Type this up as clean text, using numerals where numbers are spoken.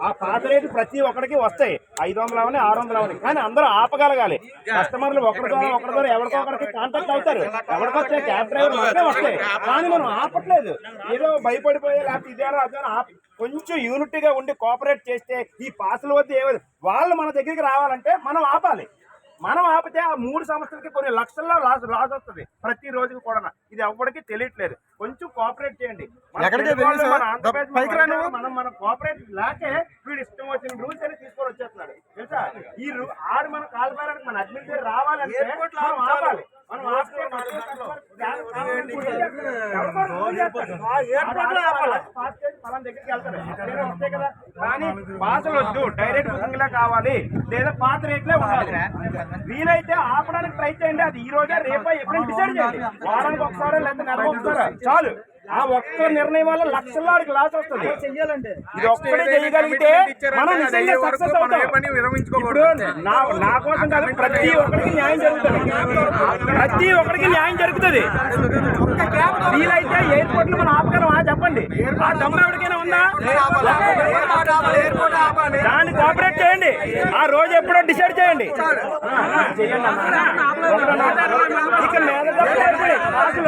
ఆ పాత రేటు ప్రతి ఒక్కడికి వస్తాయి, 500 అవని 600 అవని, కానీ అందరూ ఆపగలగాలి. కస్టమర్లు ఒకరి ద్వారా ఎవరికో ఒకరికి కాంటాక్ట్ అవుతారు, ఎవరికొచ్చే క్యాబ్ డ్రైవర్ మాత్రమే వస్తాయి, కానీ మనం ఆపట్లేదు. ఏదో భయపడిపోయే లేకపోతే ఇదేనా అదేనా కొంచెం యూనిటీగా ఉండి కోఆపరేట్ చేస్తే ఈ పాసుల వద్ద ఏమది వాళ్ళు మన దగ్గరికి రావాలంటే మనం ఆపాలి. మనం ఆపితే ఆ 3 సంవత్సరాలకి కొన్ని లక్షల్లో లాస్ వస్తుంది ప్రతి రోజుకి కూడా. ఇది ఎవ్వడికి తెలియట్లేదు. కొంచెం కోఆపరేట్ చేయండి. మనం కోఆపరేట్ లేకే వీడు ఇష్టం వచ్చిన రూల్స్ అని తీసుకొని వచ్చేస్తున్నాడు తెలుసా. ఈ ఆడు మన కాల్పారానికి మన అడ్మినిస్ట్రేటర్ రావాలంటే మనం ఆపాలి. మనం ఆపితే దగ్గరికి వెళ్తారు వస్తాయి కదా. కానీ పాసులు వద్దు, డైరెక్ట్ బుకింగ్ లా కావాలి, లేదా పాత రేట్లే ఉండాలి. వీలైతే ఆపడానికి ట్రై చేయండి. అది ఈ రోజే రేపో ఎప్పుడైనా డిసైడ్ చేయండి. వారానికి ఒకసారి లేదా నెలకు ఒకసారి చాలు. ఆ ఒక్క నిర్ణయం వల్ల లక్షలాడికి లాస్ వస్తుంది. ఇది ఒక్కడే చేయగలిగితే మనం నిజంగా సక్సెస్ అవుతాం. ఇప్పుడు నా కోసం కాదు, ప్రతి ఒక్కరికి న్యాయం జరుగుతుంది. ప్రతి ఒక్కరికి న్యాయం జరుగుతుంది. వీలైతే ఎయిర్పోర్ట్ లో మనం ఆపగలమా చెప్పండి. ఆ దమ్ము ఎవరికైనా ఉందా? దాన్ని కోఆపరేట్ చేయండి. ఆ రోజు ఎప్పుడో డిసైడ్ చేయండి.